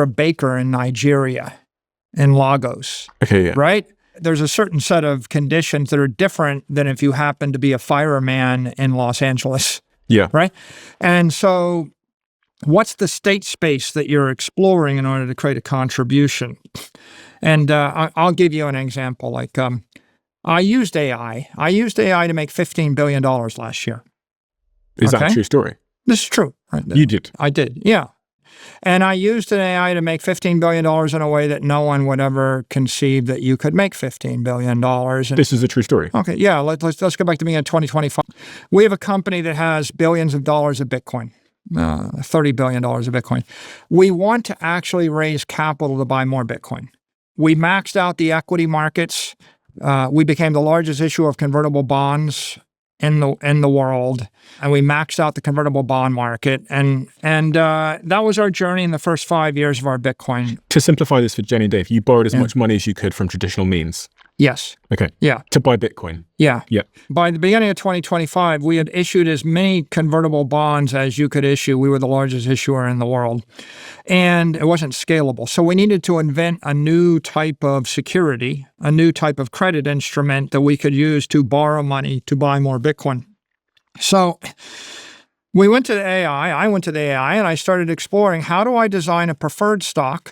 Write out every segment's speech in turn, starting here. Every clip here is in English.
a baker in Nigeria, in Lagos, Okay, yeah. right? There's a certain set of conditions that are different than if you happen to be a fireman in Los Angeles, Yeah. right? And so what's the state space that you're exploring in order to create a contribution? And I'll give you an example. Like I used AI. I used AI to make $15 billion last year. Is that a true story? This is true. You did? I did, yeah. And I used an AI to make $15 billion in a way that no one would ever conceive that you could make $15 billion. And, this is a true story? Okay, yeah. Let's go back to beginning of 2025. We have a company that has billions of dollars of Bitcoin. $30 billion of Bitcoin. We want to actually raise capital to buy more Bitcoin. We maxed out the equity markets. We became the largest issuer of convertible bonds in the world, and we maxed out the convertible bond market, and that was our journey in the first 5 years of our Bitcoin. To simplify this for Jenny and Dave, you borrowed as much money as you could from traditional means. Yes. Okay. Yeah. To buy Bitcoin. Yeah. Yeah. By the beginning of 2025, we had issued as many convertible bonds as you could issue. We were the largest issuer in the world. And it wasn't scalable. So we needed to invent a new type of security, a new type of credit instrument that we could use to borrow money to buy more Bitcoin. So we went to the AI, I went to the AI, and I started exploring, how do I design a preferred stock?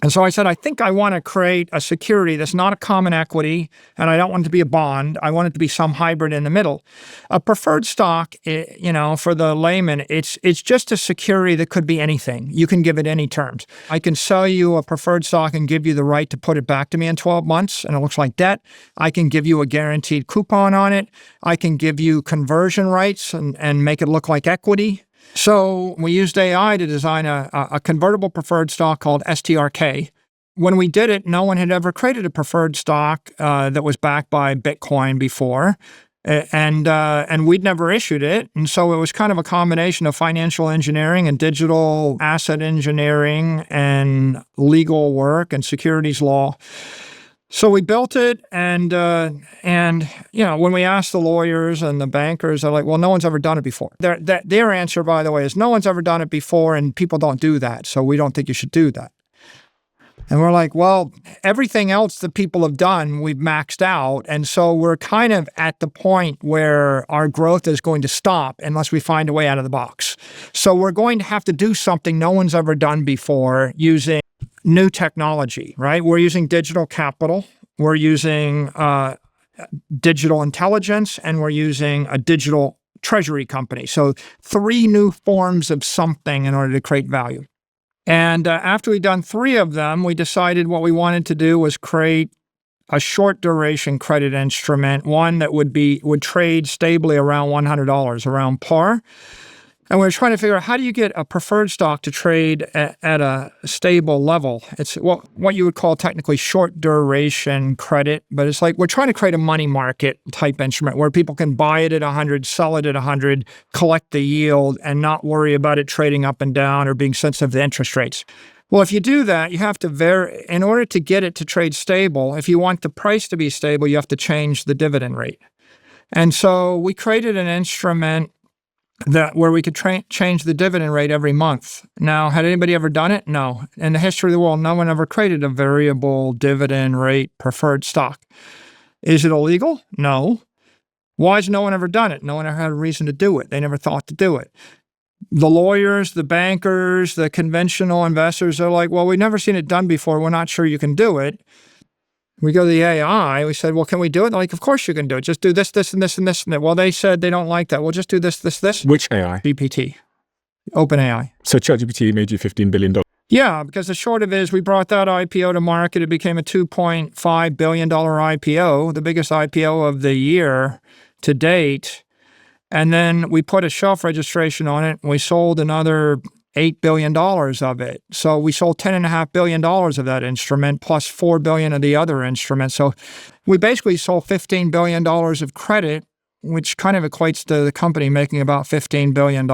And so I said, I think I want to create a security that's not a common equity, and I don't want it to be a bond. I want it to be some hybrid in the middle. A preferred stock, for the layman, it's just a security that could be anything. You can give it any terms. I can sell you a preferred stock and give you the right to put it back to me in 12 months, and it looks like debt. I can give you a guaranteed coupon on it. I can give you conversion rights and make it look like equity. So we used AI to design a convertible preferred stock called STRK. When we did it, no one had ever created a preferred stock that was backed by Bitcoin before, and we'd never issued it. And so it was kind of a combination of financial engineering and digital asset engineering and legal work and securities law. So we built it, and when we asked the lawyers and the bankers, they're like, well, no one's ever done it before. Their answer, by the way, is no one's ever done it before, and people don't do that, so we don't think you should do that. And we're like, well, everything else that people have done, we've maxed out, and so we're kind of at the point where our growth is going to stop unless we find a way out of the box. So we're going to have to do something no one's ever done before using new technology, right? We're using digital capital, we're using digital intelligence, and we're using a digital treasury company. So 3 new forms of something in order to create value. And after we'd done 3 of them, we decided what we wanted to do was create a short duration credit instrument, one that would trade stably around $100, around par. And we were trying to figure out, how do you get a preferred stock to trade at a stable level? It's what you would call technically short duration credit, but it's like we're trying to create a money market type instrument where people can buy it at 100, sell it at 100, collect the yield, and not worry about it trading up and down or being sensitive to interest rates. Well, if you do that, you have to in order to get it to trade stable, if you want the price to be stable, you have to change the dividend rate. And so we created an instrument where we could change the dividend rate every month. Now, had anybody ever done it? No. In the history of the world, no one ever created a variable dividend rate preferred stock. Is it illegal? No. Why has no one ever done it? No one ever had a reason to do it. They never thought to do it. The lawyers, the bankers, the conventional investors are like, well, we've never seen it done before. We're not sure you can do it. We go to the AI, we said, well, can we do it? They're like, of course you can do it. Just do this, this, and this, and this, and that. Well, they said they don't like that. Well, just do this, this, this. Which AI? GPT. OpenAI. So ChatGPT made you $15 billion. Yeah, because the short of it is we brought that IPO to market. It became a $2.5 billion IPO, the biggest IPO of the year to date. And then we put a shelf registration on it, and we sold another $8 billion of it. So we sold $10.5 billion of that instrument, plus $4 billion of the other instruments. So we basically sold $15 billion of credit, which kind of equates to the company making about $15 billion.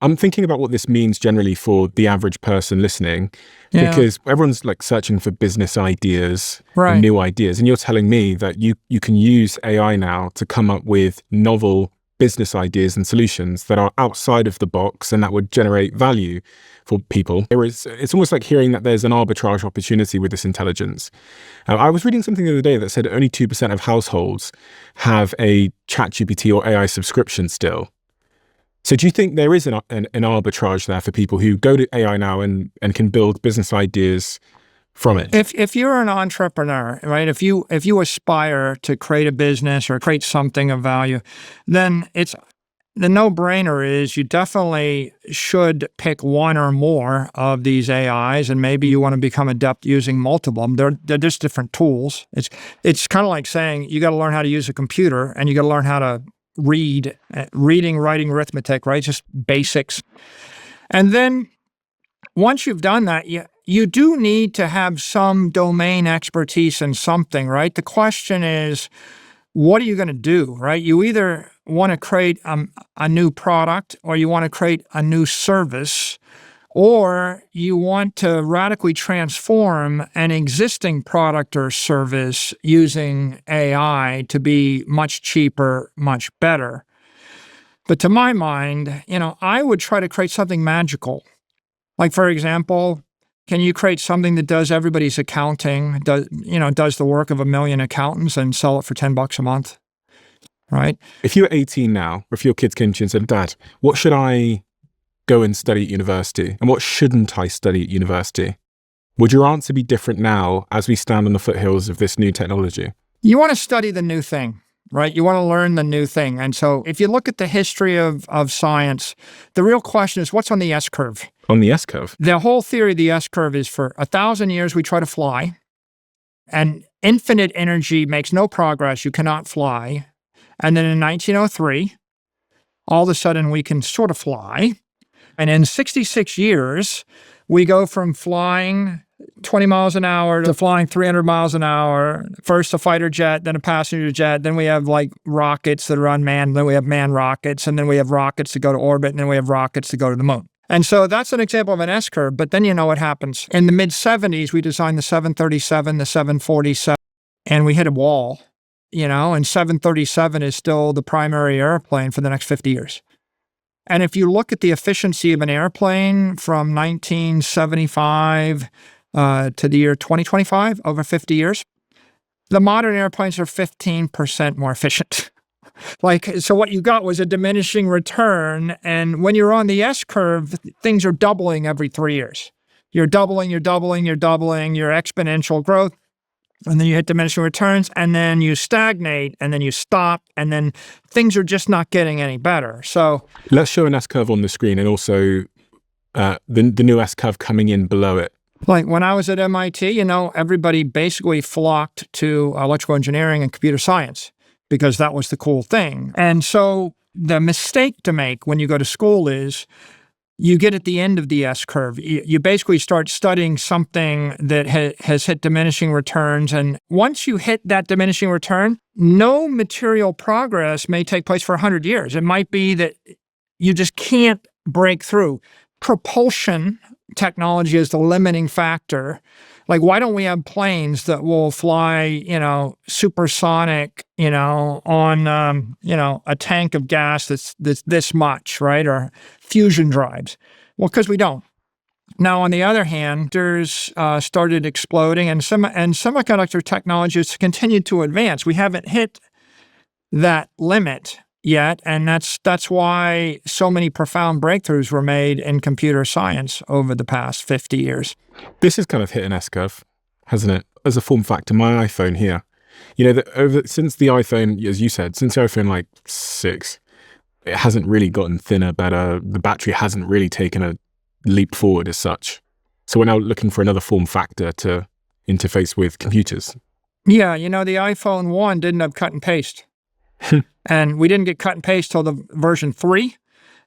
I'm thinking about what this means generally for the average person listening, because everyone's like searching for business ideas, right, and new ideas. And you're telling me that you can use AI now to come up with novel business ideas and solutions that are outside of the box and that would generate value for people. It's almost like hearing that there's an arbitrage opportunity with this intelligence. I was reading something the other day that said only 2% of households have a ChatGPT or AI subscription still. So do you think there is an arbitrage there for people who go to AI now and can build business ideas from it? If you're an entrepreneur, right, if you aspire to create a business or create something of value, then the no-brainer is you definitely should pick one or more of these AIs, and maybe you want to become adept using multiple of them. They're just different tools. It's kind of like saying you got to learn how to use a computer and you got to learn how to reading, writing, arithmetic, right? Just basics. And then once you've done that, you do need to have some domain expertise in something, right? The question is, what are you going to do, right? You either want to create a new product, or you want to create a new service, or you want to radically transform an existing product or service using AI to be much cheaper, much better. But to my mind, I would try to create something magical. Like, for example, can you create something that does everybody's accounting, does the work of 1 million accountants and sell it for $10 a month, right? If you were 18 now, or if your kids came to you and said, Dad, what should I go and study at university? And what shouldn't I study at university? Would your answer be different now as we stand on the foothills of this new technology? You want to study the new thing, right? You want to learn the new thing. And so if you look at the history of science, the real question is, what's on the S-curve? On the S-curve? The whole theory of the S-curve is for 1,000 years we try to fly, and infinite energy makes no progress. You cannot fly. And then in 1903, all of a sudden we can sort of fly. And in 66 years, we go from flying 20 miles an hour to flying 300 miles an hour. First a fighter jet, then a passenger jet. Then we have like rockets that are unmanned. Then we have manned rockets. And then we have rockets that go to orbit. And then we have rockets that go to the moon. And so that's an example of an S-curve. But then you know what happens. In the mid-70s, we designed the 737, the 747, and we hit a wall, and 737 is still the primary airplane for the next 50 years. And if you look at the efficiency of an airplane from 1975 to the year 2025, over 50 years, the modern airplanes are 15% more efficient. So what you got was a diminishing return. And when you're on the S-curve, things are doubling every 3 years. You're doubling your exponential growth. And then you hit diminishing returns, and then you stagnate, and then you stop, and then things are just not getting any better. So let's show an S-curve on the screen, and also the new S-curve coming in below it. Like when I was at MIT, everybody basically flocked to electrical engineering and computer science because that was the cool thing. And so the mistake to make when you go to school is you get at the end of the S-curve. You basically start studying something that has hit diminishing returns. And once you hit that diminishing return, no material progress may take place for 100 years. It might be that you just can't break through. Propulsion technology is the limiting factor. Like, why don't we have planes that will fly, supersonic, on, a tank of gas that's this much, right? Or fusion drives. Well, because we don't. Now, on the other hand, there's started exploding, and semiconductor technologies continued to advance. We haven't hit that limit yet, and that's why so many profound breakthroughs were made in computer science over the past 50 years. This has kind of hit an S-curve, hasn't it? As a form factor, my iPhone here, since the iPhone, as you said, since the iPhone 6, it hasn't really gotten thinner, better. The battery hasn't really taken a leap forward as such. So we're now looking for another form factor to interface with computers. Yeah, the iPhone 1 didn't have cut and paste. And we didn't get cut and paste till the version 3.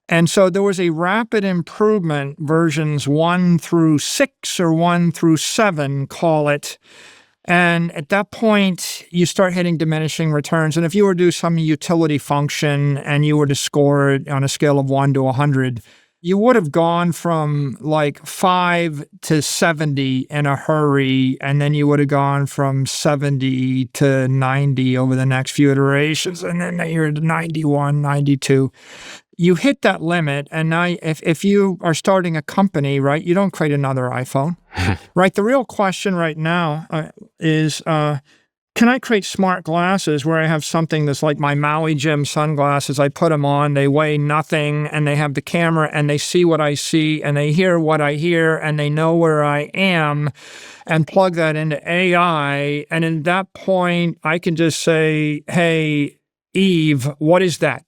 And so there was a rapid improvement, versions 1 through 6 or 1 through 7, call it. And at that point, you start hitting diminishing returns. And if you were to do some utility function and you were to score it on a scale of 1 to 100, you would have gone from like 5 to 70 in a hurry, and then you would have gone from 70 to 90 over the next few iterations, and then you're at 91, 92. You hit that limit, and now if you are starting a company, right, you don't create another iPhone, right? The real question right now is, can I create smart glasses where I have something that's like my Maui Jim sunglasses? I put them on, they weigh nothing, and they have the camera, and they see what I see, and they hear what I hear, and they know where I am, and plug that into AI. And at that point, I can just say, hey, Eve, what is that?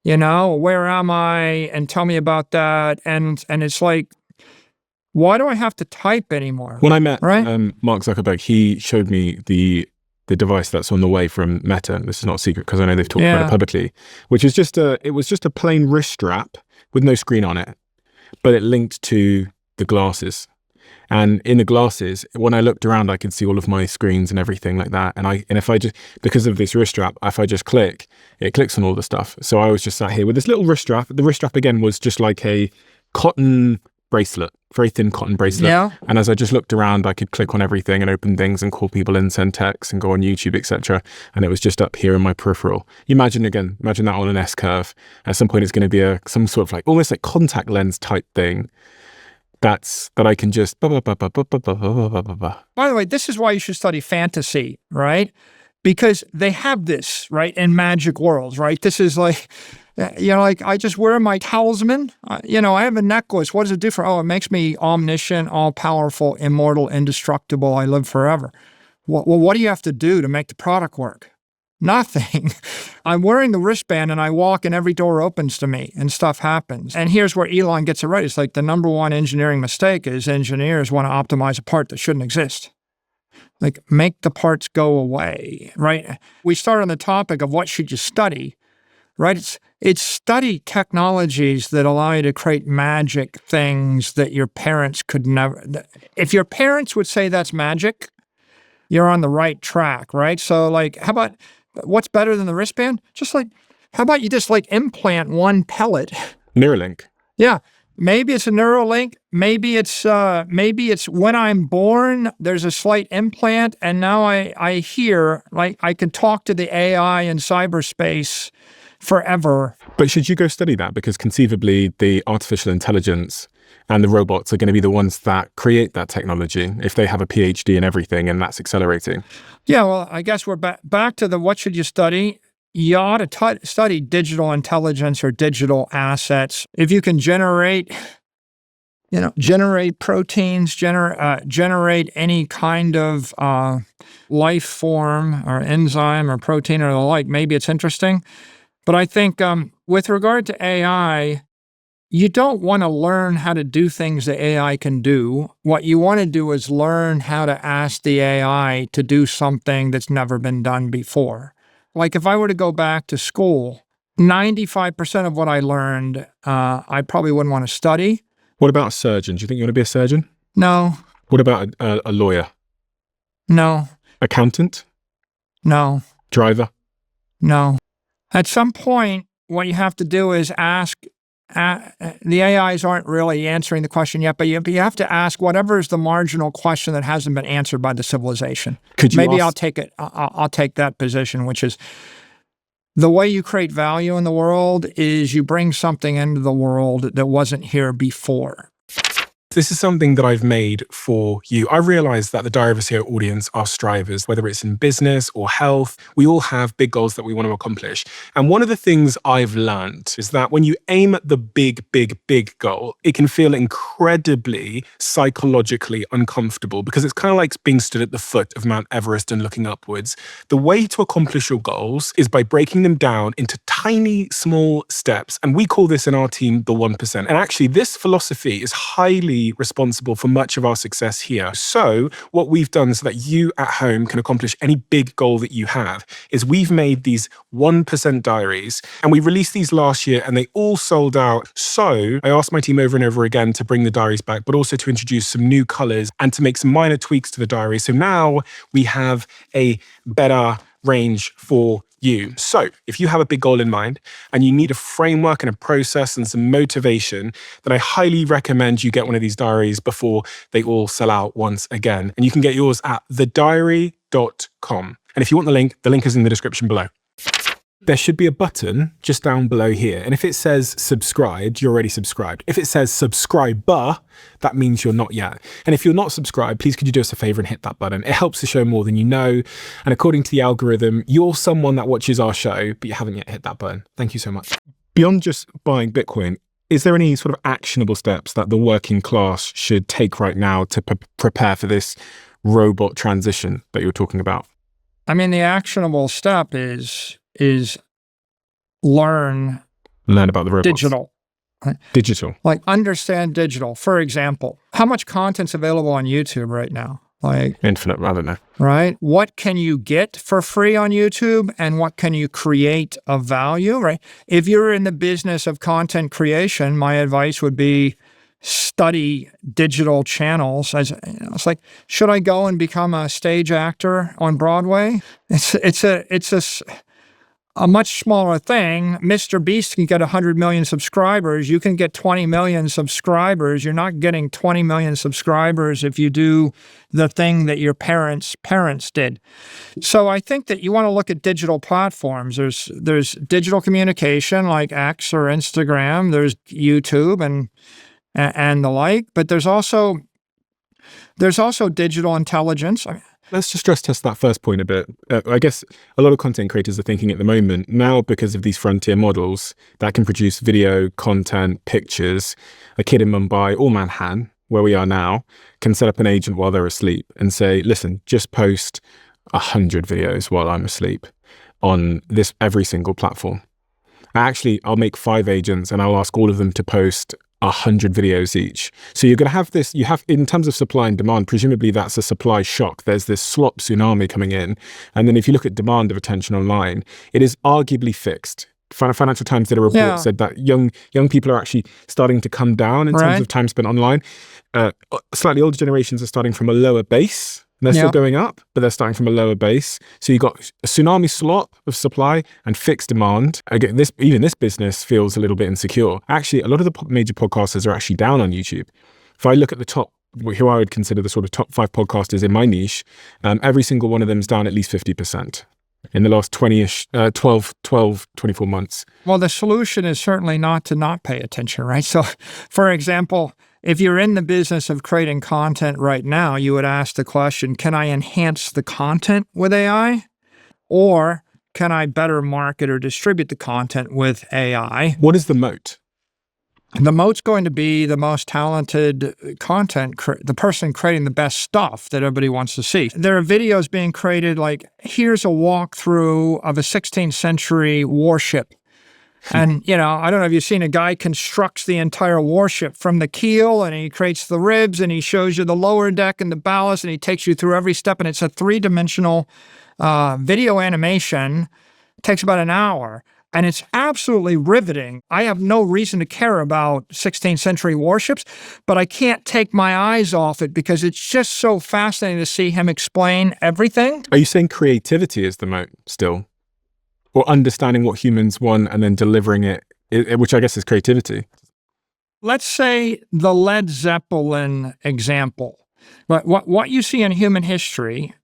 Where am I? And tell me about that. And it's like, why do I have to type anymore? When I met right? Mark Zuckerberg, he showed me the device that's on the way from Meta. This is not a secret because I know they've talked about it publicly, which is it was just a plain wrist strap with no screen on it, but it linked to the glasses. And in the glasses, when I looked around, I could see all of my screens and everything like that. And if I just, because of this wrist strap, if I just click, it clicks on all the stuff. So I was just sat here with this little wrist strap. The wrist strap again was just like a cotton bracelet, very thin cotton bracelet. Yeah. And as I just looked around, I could click on everything and open things and call people and send texts and go on YouTube, etc. And it was just up here in my peripheral. Imagine that on an S-curve. At some point, it's going to be some sort of like almost like contact lens type thing. That I can just. By the way, this is why you should study fantasy, right? Because they have this, right, in magic worlds, right? This is like, like I just wear my talisman. I have a necklace. What does it do for? Oh, it makes me omniscient, all-powerful, immortal, indestructible. I live forever. Well, what do you have to do to make the product work? Nothing. I'm wearing the wristband and I walk and every door opens to me and stuff happens. And here's where Elon gets it right. It's like the number one engineering mistake is engineers want to optimize a part that shouldn't exist. Like make the parts go away, right? We start on the topic of what should you study, right? It's study technologies that allow you to create magic things that your parents could never. If your parents would say that's magic, you're on the right track, right? So like, how about, what's better than the wristband? Just like, how about you just like implant one pellet? Neuralink. Yeah. Maybe it's a Neuralink. Maybe it's when I'm born, there's a slight implant, and now I hear, like I can talk to the AI in cyberspace forever. But should you go study that? Because conceivably the artificial intelligence and the robots are going to be the ones that create that technology if they have a PhD in everything and that's accelerating. Yeah, well, I guess we're back to the what should you study? You ought to study digital intelligence or digital assets. If you can generate proteins, generate any kind of life form or enzyme or protein or the like, maybe it's interesting. But I think with regard to AI, you don't want to learn how to do things that AI can do. What you want to do is learn how to ask the AI to do something that's never been done before. Like if I were to go back to school, 95% of what I learned, I probably wouldn't want to study. What about a surgeon? Do you think you want to be a surgeon? No. What about a lawyer? No. Accountant? No. Driver? No. At some point, what you have to do is ask, the AIs aren't really answering the question yet, but you have to ask whatever is the marginal question that hasn't been answered by the civilization. I'll take it. I'll take that position, which is the way you create value in the world is you bring something into the world that wasn't here before. This is something that I've made for you. I realize that the Diary of a CEO audience are strivers, whether it's in business or health. We all have big goals that we want to accomplish. And one of the things I've learned is that when you aim at the big, big, big goal, it can feel incredibly psychologically uncomfortable because it's kind of like being stood at the foot of Mount Everest and looking upwards. The way to accomplish your goals is by breaking them down into tiny, small steps. And we call this in our team the 1%. And actually, this philosophy is highly responsible for much of our success here. So what we've done so that you at home can accomplish any big goal that you have is we've made these 1% diaries, and we released these last year and they all sold out. So I asked my team over and over again to bring the diaries back, but also to introduce some new colors and to make some minor tweaks to the diary. So now we have a better range for you. So if you have a big goal in mind and you need a framework and a process and some motivation, then I highly recommend you get one of these diaries before they all sell out once again. And you can get yours at thediary.com. And if you want the link is in the description below. There should be a button just down below here. And if it says subscribed, you're already subscribed. If it says subscriber, that means you're not yet. And if you're not subscribed, please could you do us a favor and hit that button? It helps the show more than you know. And according to the algorithm, you're someone that watches our show, but you haven't yet hit that button. Thank you so much. Beyond just buying Bitcoin, is there any sort of actionable steps that the working class should take right now to prepare for this robot transition that you're talking about? I mean, the actionable step is learn about the robots. Digital. Like understand digital. For example, how much content's available on YouTube right now? Like infinite, I don't know. Right? What can you get for free on YouTube and what can you create of value, right? If you're in the business of content creation, my advice would be study digital channels. It's like, should I go and become a stage actor on Broadway? It's a much smaller thing. Mr. Beast can get 100 million subscribers. You can get 20 million subscribers. You're not getting 20 million subscribers if you do the thing that your parents did. So I think that you want to look at digital platforms. There's digital communication like X or Instagram. There's YouTube and the like, but there's also digital intelligence. Let's just stress test that first point a bit. I guess a lot of content creators are thinking at the moment, now because of these frontier models that can produce video, content, pictures, a kid in Mumbai or Manhattan, where we are now, can set up an agent while they're asleep and say, listen, just post 100 videos while I'm asleep on this every single platform. I'll make 5 agents and I'll ask all of them to post 100 videos each. So you're going to have this, in terms of supply and demand, presumably that's a supply shock. There's this slop tsunami coming in. And then if you look at demand of attention online, it is arguably fixed. Financial Times did a report said that young people are actually starting to come down in terms of time spent online. Slightly older generations are starting from a lower base. They're still going up, but they're starting from a lower base. So you've got a tsunami slop of supply and fixed demand. Again, even this business feels a little bit insecure. Actually, a lot of the major podcasters are actually down on YouTube. If I look at the top, who I would consider the sort of top 5 podcasters in my niche, every single one of them is down at least 50% in the last 24 months. Well, the solution is certainly not to not pay attention, right? So, for example, if you're in the business of creating content right now, you would ask the question, can I enhance the content with AI? Or can I better market or distribute the content with AI? What is the moat? The moat's going to be the most talented content, the person creating the best stuff that everybody wants to see. There are videos being created like, here's a walkthrough of a 16th century warship. And, I don't know if you've seen a guy constructs the entire warship from the keel and he creates the ribs and he shows you the lower deck and the ballast and he takes you through every step. And it's a 3-dimensional video animation. It takes about an hour and it's absolutely riveting. I have no reason to care about 16th century warships, but I can't take my eyes off it because it's just so fascinating to see him explain everything. Are you saying creativity is the moat still? Or understanding what humans want and then delivering it, which I guess is creativity. Let's say the Led Zeppelin example. But what you see in human history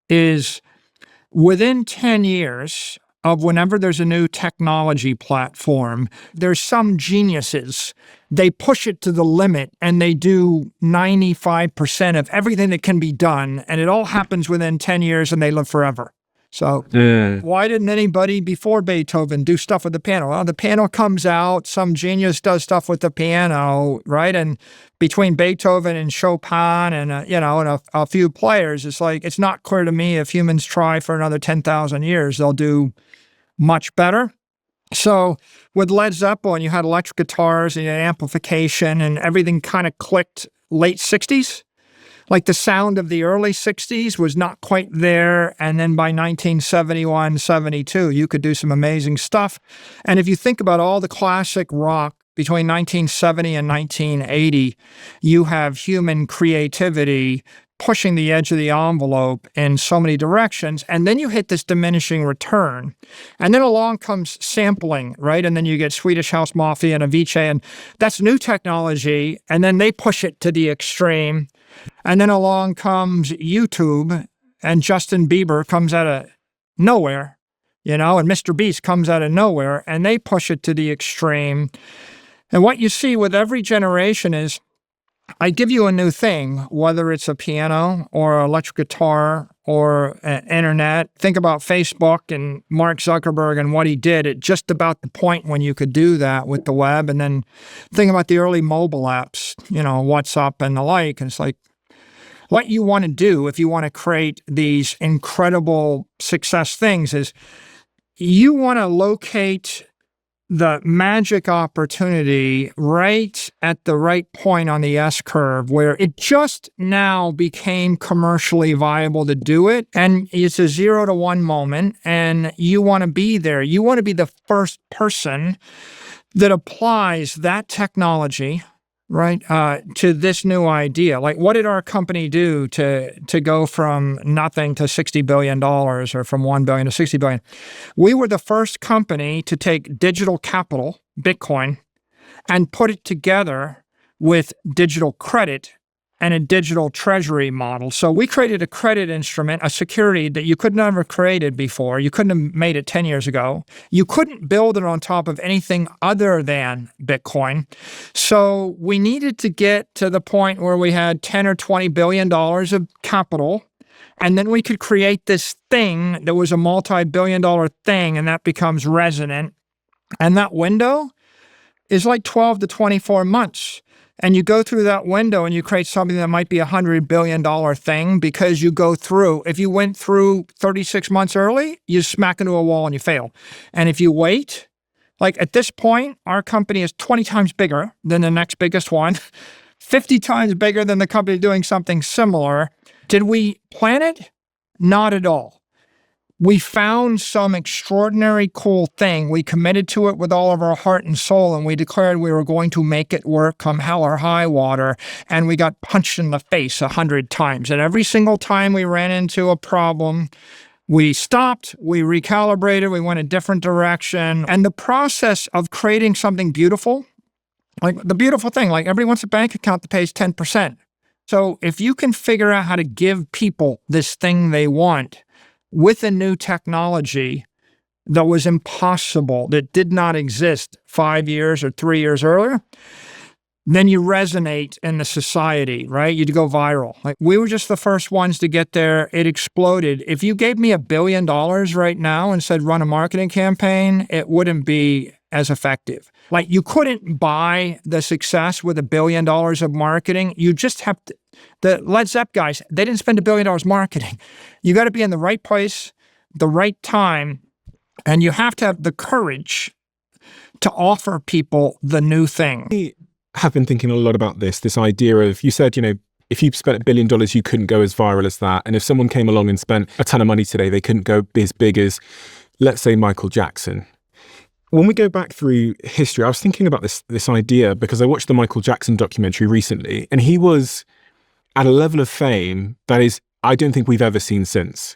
is within 10 years of whenever there's a new technology platform, there's some geniuses. They push it to the limit and they do 95% of everything that can be done. And it all happens within 10 years and they live forever. So why didn't anybody before Beethoven do stuff with the piano? Well, the piano comes out, some genius does stuff with the piano, right? And between Beethoven and Chopin and, and a few players, it's like, it's not clear to me if humans try for another 10,000 years, they'll do much better. So with Led Zeppelin, you had electric guitars and you had amplification and everything kind of clicked late 60s. Like the sound of the early 60s was not quite there. And then by 1971, 72, you could do some amazing stuff. And if you think about all the classic rock between 1970 and 1980, you have human creativity pushing the edge of the envelope in so many directions. And then you hit this diminishing return. And then along comes sampling, right? And then you get Swedish House Mafia and Avicii, and that's new technology. And then they push it to the extreme. And then along comes YouTube, and Justin Bieber comes out of nowhere, and Mr. Beast comes out of nowhere, and they push it to the extreme. And what you see with every generation is, I give you a new thing, whether it's a piano or an electric guitar or internet. Think about Facebook and Mark Zuckerberg and what he did at just about the point when you could do that with the web. And then think about the early mobile apps, WhatsApp and the like. And it's like, what you want to do if you want to create these incredible success things is you want to locate the magic opportunity right at the right point on the S-curve where it just now became commercially viable to do it. And it's a 0 to 1 moment, and you want to be there. You want to be the first person that applies that technology, right, to this new idea. Like, what did our company do to go from nothing to $60 billion or from $1 billion to $60 billion? We were the first company to take digital capital, Bitcoin, and put it together with digital credit and a digital treasury model. So we created a credit instrument, a security that you could never have created before. You couldn't have made it 10 years ago. You couldn't build it on top of anything other than Bitcoin. So we needed to get to the point where we had 10 or $20 billion of capital, and then we could create this thing that was a multi-billion-dollar thing, and that becomes resonant. And that window is like 12 to 24 months. And you go through that window and you create something that might be a $100 billion thing because you go through. If you went through 36 months early, you smack into a wall and you fail. And if you wait, like at this point, our company is 20 times bigger than the next biggest one, 50 times bigger than the company doing something similar. Did we plan it? Not at all. We found some extraordinary cool thing. We committed to it with all of our heart and soul, and we declared we were going to make it work come hell or high water, and we got punched in the face 100 times. And every single time we ran into a problem, we stopped, we recalibrated, we went a different direction. And the process of creating something beautiful, like the beautiful thing, like everybody wants a bank account that pays 10%. So if you can figure out how to give people this thing they want, with a new technology that was impossible, that did not exist 5 years or 3 years earlier, then you resonate in the society, right? You'd go viral. Like, we were just the first ones to get there. It exploded. If you gave me $1 billion right now and said run a marketing campaign, it wouldn't be as effective. Like, you couldn't buy the success with $1 billion of marketing. You just have to. The Led Zepp guys, they didn't spend $1 billion marketing. You got to be in the right place, the right time, and you have to have the courage to offer people the new thing. I have been thinking a lot about this idea of, you said, if you spent $1 billion, you couldn't go as viral as that. And if someone came along and spent a ton of money today, they couldn't go as big as, let's say, Michael Jackson. When we go back through history, I was thinking about this idea because I watched the Michael Jackson documentary recently, and he was at a level of fame that is, I don't think we've ever seen since.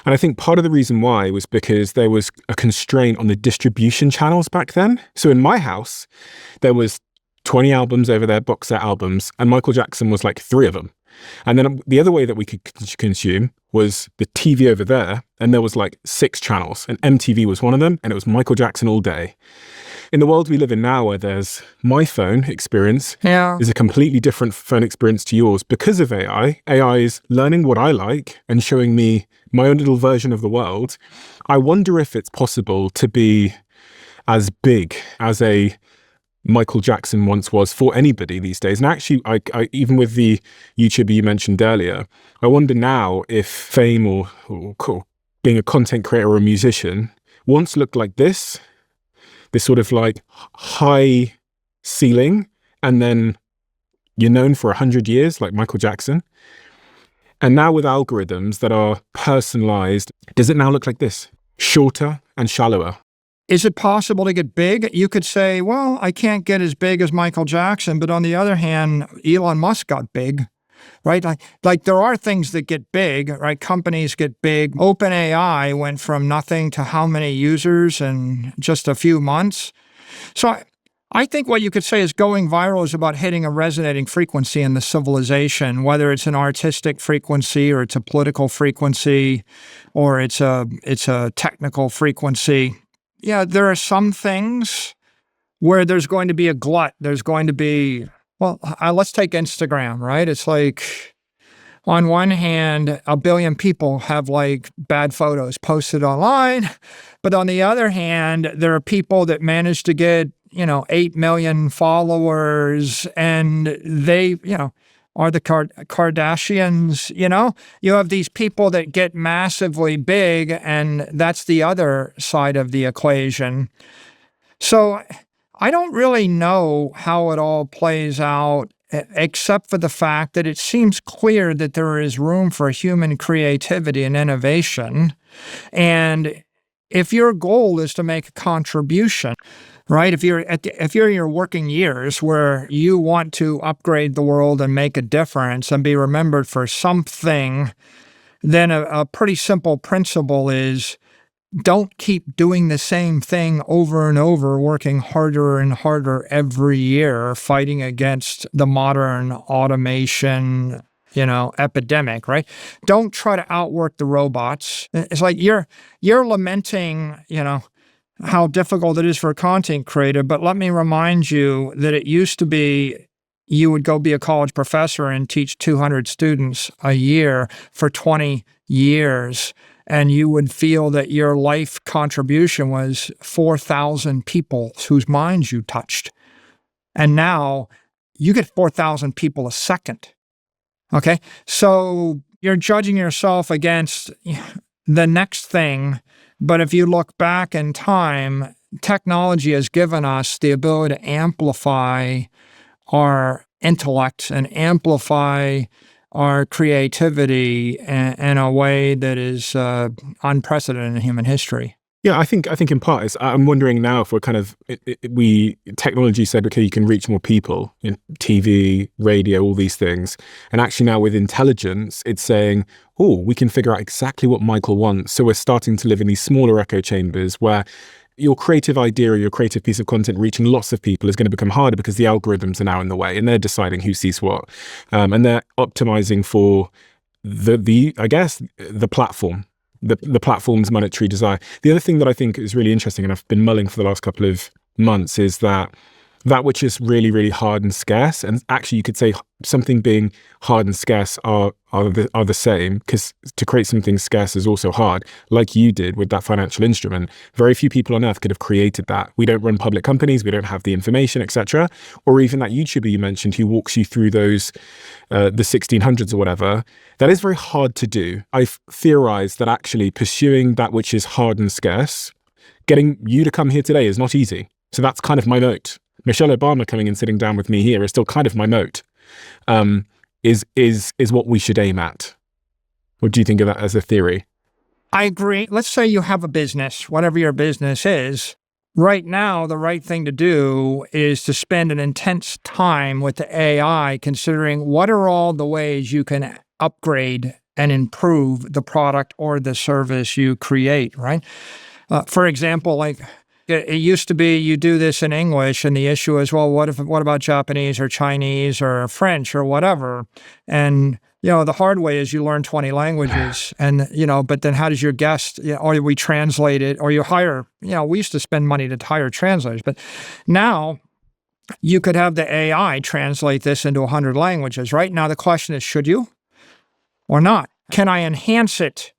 And I think part of the reason why was because there was a constraint on the distribution channels back then. So in my house, there was 20 albums over there, box set albums, and Michael Jackson was like 3 of them. And then the other way that we could consume was the TV over there, and there was like 6 channels, and MTV was one of them, and it was Michael Jackson all day. In the world we live in now, where there's my phone experience is a completely different phone experience to yours because of AI. AI is learning what I like and showing me my own little version of the world. I wonder if it's possible to be as big as a Michael Jackson once was for anybody these days. And actually, I even with the YouTuber you mentioned earlier, I wonder now if fame or being a content creator or a musician once looked like this sort of like high ceiling, and then you're known for 100 years like Michael Jackson. And now with algorithms that are personalized, does it now look like this? Shorter and shallower. Is it possible to get big? You could say, well, I can't get as big as Michael Jackson, but on the other hand, Elon Musk got big. right? Like there are things that get big, right? Companies get big. OpenAI went from nothing to how many users in just a few months. So I think what you could say is going viral is about hitting a resonating frequency in the civilization, whether it's an artistic frequency or it's a political frequency or it's a technical frequency. Yeah, there are some things where there's going to be a glut. There's going to be, well, let's take Instagram, right? It's like, on one hand, a billion people have like bad photos posted online. But on the other hand, there are people that manage to get, 8 million followers and they, are the Kardashians, you have these people that get massively big and that's the other side of the equation. So I don't really know how it all plays out, except for the fact that it seems clear that there is room for human creativity and innovation. And if your goal is to make a contribution, right? If you're in your working years where you want to upgrade the world and make a difference and be remembered for something, then a pretty simple principle is don't keep doing the same thing over and over, working harder and harder every year, fighting against the modern automation, epidemic, right? Don't try to outwork the robots. It's like you're lamenting, how difficult it is for a content creator, but let me remind you that it used to be you would go be a college professor and teach 200 students a year for 20 years. And you would feel that your life contribution was 4,000 people whose minds you touched. And now you get 4,000 people a second. Okay? So you're judging yourself against the next thing. But if you look back in time, technology has given us the ability to amplify our intellect and amplify our creativity in a way that is unprecedented in human history. Yeah, I think in part is I'm wondering now if we're kind of technology said, okay, you can reach more people in TV, radio, all these things, and actually now with intelligence, it's saying, oh, we can figure out exactly what Michael wants. So we're starting to live in these smaller echo chambers where your creative idea or your creative piece of content reaching lots of people is going to become harder because the algorithms are now in the way and they're deciding who sees what, and they're optimizing for the platform. The platform's monetary desire. The other thing that I think is really interesting, and I've been mulling for the last couple of months, is that which is really, really hard and scarce, and actually you could say something being hard and scarce are the same, because to create something scarce is also hard, like you did with that financial instrument. Very few people on earth could have created that. We don't run public companies, we don't have the information, etc. Or even that YouTuber you mentioned who walks you through those, the 1600s or whatever. That is very hard to do. I've theorized that actually pursuing that which is hard and scarce, getting you to come here today is not easy. So that's kind of my moat. Michelle Obama coming and sitting down with me here is still kind of my moat, is what we should aim at. What do you think of that as a theory? I agree. Let's say you have a business, whatever your business is. Right now, the right thing to do is to spend an intense time with the AI, considering what are all the ways you can upgrade and improve the product or the service you create, right? For example, like, it used to be you do this in English, and the issue is, well, what about Japanese or Chinese or French or whatever? And, the hard way is you learn 20 languages, and, but then how does your guest, or we translate it, or you hire, we used to spend money to hire translators, but now you could have the AI translate this into 100 languages. Right now, the question is, should you or not? Can I enhance it?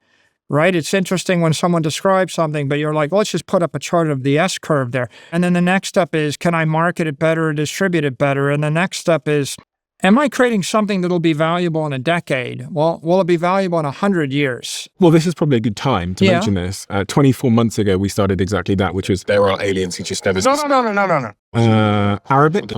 Right? It's interesting when someone describes something, but you're like, let's just put up a chart of the S-curve there. And then the next step is, can I market it better or distribute it better? And the next step is, am I creating something that'll be valuable in a decade? Well, will it be valuable in 100 years? Well, this is probably a good time to mention this. 24 months ago, we started exactly that, which was there are aliens who just never... No. Arabic?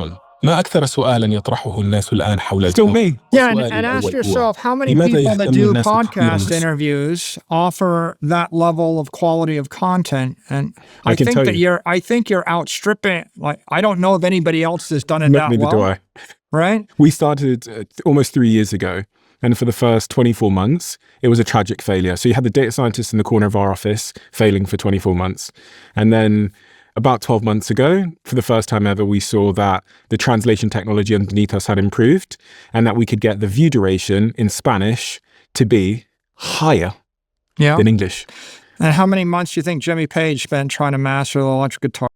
ما أكثر سؤالا يطرحه الناس الآن حول Still me. Yeah, and ask yourself, how many people that do podcast interviews offer that level of quality of content? And I think you're outstripping, like, I don't know if anybody else has done it that well. Neither do I. Right? We started almost 3 years ago. And for the first 24 months, it was a tragic failure. So you had the data scientist in the corner of our office failing for 24 months. And then about 12 months ago, for the first time ever, we saw that the translation technology underneath us had improved and that we could get the view duration in Spanish to be higher Yeah. than English. And how many months do you think Jimmy Page spent trying to master the electric guitar?